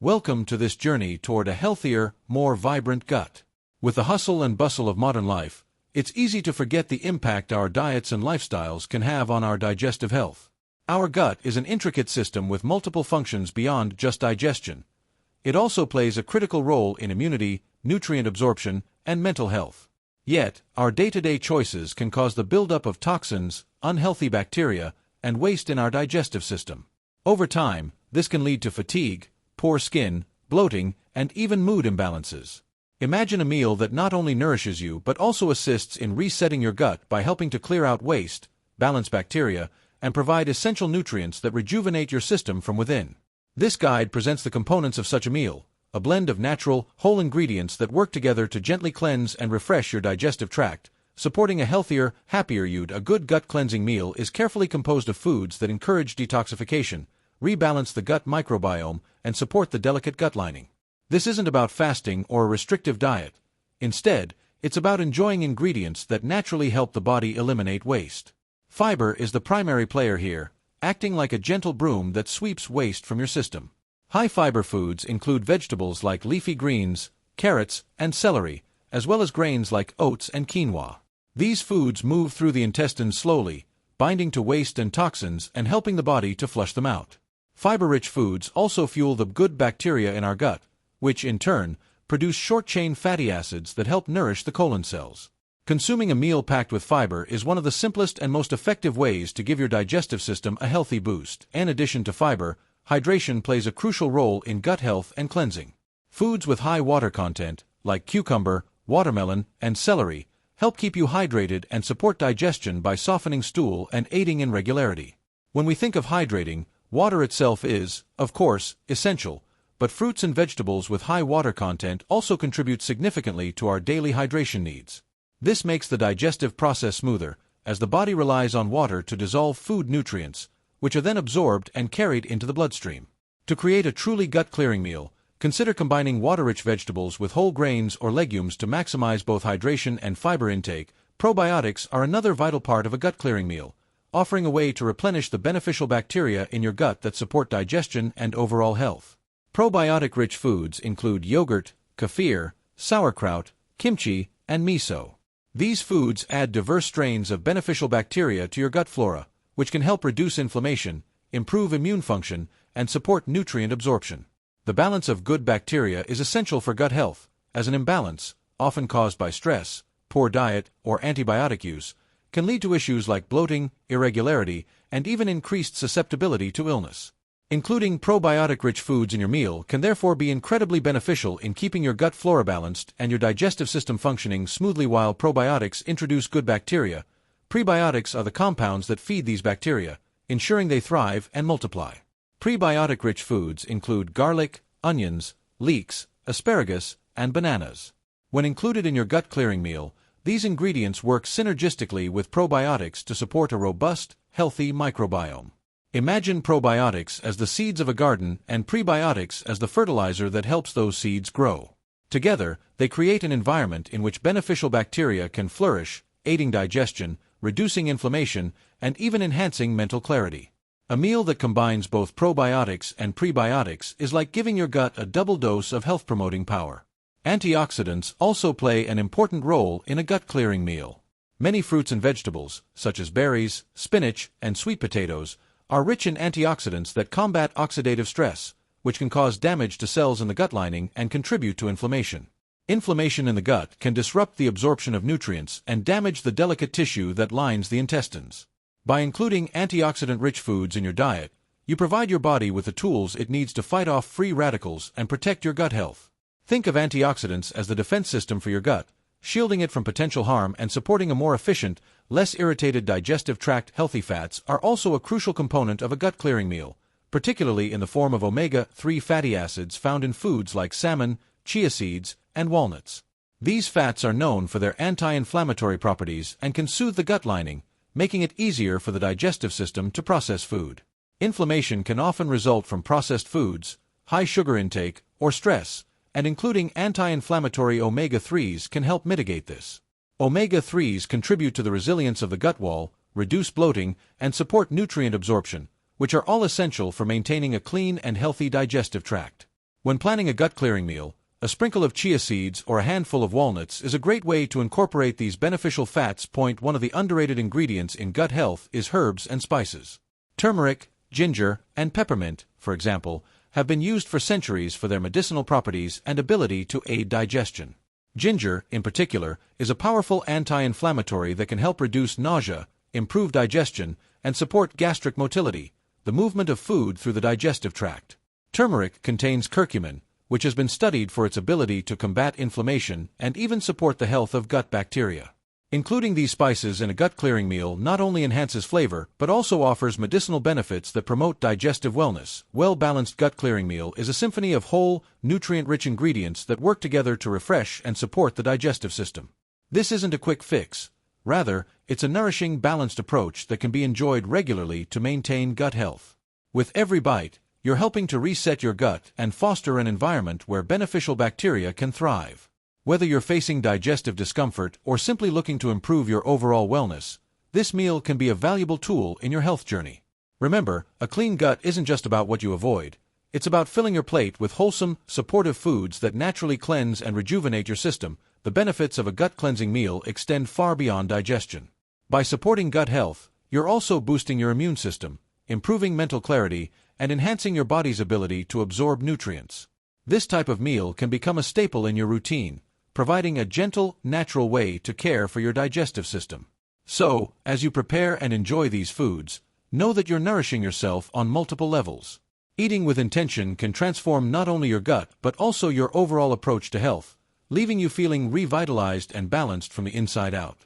Welcome to this journey toward a healthier, more vibrant gut. With the hustle and bustle of modern life, it's easy to forget the impact our diets and lifestyles can have on our digestive health. Our gut is an intricate system with multiple functions beyond just digestion. It also plays a critical role in immunity, nutrient absorption, and mental health. Yet, our day-to-day choices can cause the buildup of toxins, unhealthy bacteria, and waste in our digestive system. Over time, this can lead to fatigue, poor skin, bloating, and even mood imbalances. Imagine a meal that not only nourishes you but also assists in resetting your gut by helping to clear out waste, balance bacteria, and provide essential nutrients that rejuvenate your system from within. This guide presents the components of such a meal, a blend of natural, whole ingredients that work together to gently cleanse and refresh your digestive tract, supporting a healthier, happier you. A good gut-cleansing meal is carefully composed of foods that encourage detoxification, rebalance the gut microbiome, and support the delicate gut lining. This isn't about fasting or a restrictive diet. Instead, it's about enjoying ingredients that naturally help the body eliminate waste. Fiber is the primary player here, acting like a gentle broom that sweeps waste from your system. High-fiber foods include vegetables like leafy greens, carrots, and celery, as well as grains like oats and quinoa. These foods move through the intestines slowly, binding to waste and toxins and helping the body to flush them out. Fiber-rich foods also fuel the good bacteria in our gut, which, in turn, produce short-chain fatty acids that help nourish the colon cells. Consuming a meal packed with fiber is one of the simplest and most effective ways to give your digestive system a healthy boost. In addition to fiber, hydration plays a crucial role in gut health and cleansing. Foods with high water content, like cucumber, watermelon, and celery, help keep you hydrated and support digestion by softening stool and aiding in regularity. When we think of hydrating, water itself is, of course, essential, but fruits and vegetables with high water content also contribute significantly to our daily hydration needs. This makes the digestive process smoother, as the body relies on water to dissolve food nutrients, which are then absorbed and carried into the bloodstream. To create a truly gut-clearing meal, consider combining water-rich vegetables with whole grains or legumes to maximize both hydration and fiber intake. Probiotics are another vital part of a gut-clearing meal, offering a way to replenish the beneficial bacteria in your gut that support digestion and overall health. Probiotic-rich foods include yogurt, kefir, sauerkraut, kimchi, and miso. These foods add diverse strains of beneficial bacteria to your gut flora, which can help reduce inflammation, improve immune function, and support nutrient absorption. The balance of good bacteria is essential for gut health, as an imbalance, often caused by stress, poor diet, or antibiotic use, can lead to issues like bloating, irregularity, and even increased susceptibility to illness. Including probiotic-rich foods in your meal can therefore be incredibly beneficial in keeping your gut flora balanced and your digestive system functioning smoothly. While probiotics introduce good bacteria, prebiotics are the compounds that feed these bacteria, ensuring they thrive and multiply. Prebiotic-rich foods include garlic, onions, leeks, asparagus, and bananas. When included in your gut-clearing meal, these ingredients work synergistically with probiotics to support a robust, healthy microbiome. Imagine probiotics as the seeds of a garden and prebiotics as the fertilizer that helps those seeds grow. Together, they create an environment in which beneficial bacteria can flourish, aiding digestion, reducing inflammation, and even enhancing mental clarity. A meal that combines both probiotics and prebiotics is like giving your gut a double dose of health-promoting power. Antioxidants also play an important role in a gut-clearing meal. Many fruits and vegetables, such as berries, spinach, and sweet potatoes, are rich in antioxidants that combat oxidative stress, which can cause damage to cells in the gut lining and contribute to inflammation. Inflammation in the gut can disrupt the absorption of nutrients and damage the delicate tissue that lines the intestines. By including antioxidant-rich foods in your diet, you provide your body with the tools it needs to fight off free radicals and protect your gut health. Think of antioxidants as the defense system for your gut, shielding it from potential harm and supporting a more efficient, less irritated digestive tract. Healthy fats are also a crucial component of a gut-clearing meal, particularly in the form of omega-3 fatty acids found in foods like salmon, chia seeds, and walnuts. These fats are known for their anti-inflammatory properties and can soothe the gut lining, making it easier for the digestive system to process food. Inflammation can often result from processed foods, high sugar intake, or stress, and including anti-inflammatory omega-3s can help mitigate this. Omega-3s contribute to the resilience of the gut wall, reduce bloating, and support nutrient absorption, which are all essential for maintaining a clean and healthy digestive tract. When planning a gut-clearing meal, a sprinkle of chia seeds or a handful of walnuts is a great way to incorporate these beneficial fats. One of the underrated ingredients in gut health is herbs and spices. Turmeric, ginger, and peppermint, for example, have been used for centuries for their medicinal properties and ability to aid digestion. Ginger, in particular, is a powerful anti-inflammatory that can help reduce nausea, improve digestion, and support gastric motility, the movement of food through the digestive tract. Turmeric contains curcumin, which has been studied for its ability to combat inflammation and even support the health of gut bacteria. Including these spices in a gut-clearing meal not only enhances flavor, but also offers medicinal benefits that promote digestive wellness. Well-balanced gut-clearing meal is a symphony of whole, nutrient-rich ingredients that work together to refresh and support the digestive system. This isn't a quick fix. Rather, it's a nourishing, balanced approach that can be enjoyed regularly to maintain gut health. With every bite, you're helping to reset your gut and foster an environment where beneficial bacteria can thrive. Whether you're facing digestive discomfort or simply looking to improve your overall wellness, this meal can be a valuable tool in your health journey. Remember, a clean gut isn't just about what you avoid. It's about filling your plate with wholesome, supportive foods that naturally cleanse and rejuvenate your system. The benefits of a gut-cleansing meal extend far beyond digestion. By supporting gut health, you're also boosting your immune system, improving mental clarity, and enhancing your body's ability to absorb nutrients. This type of meal can become a staple in your routine, providing a gentle, natural way to care for your digestive system. So, as you prepare and enjoy these foods, know that you're nourishing yourself on multiple levels. Eating with intention can transform not only your gut but also your overall approach to health, leaving you feeling revitalized and balanced from the inside out.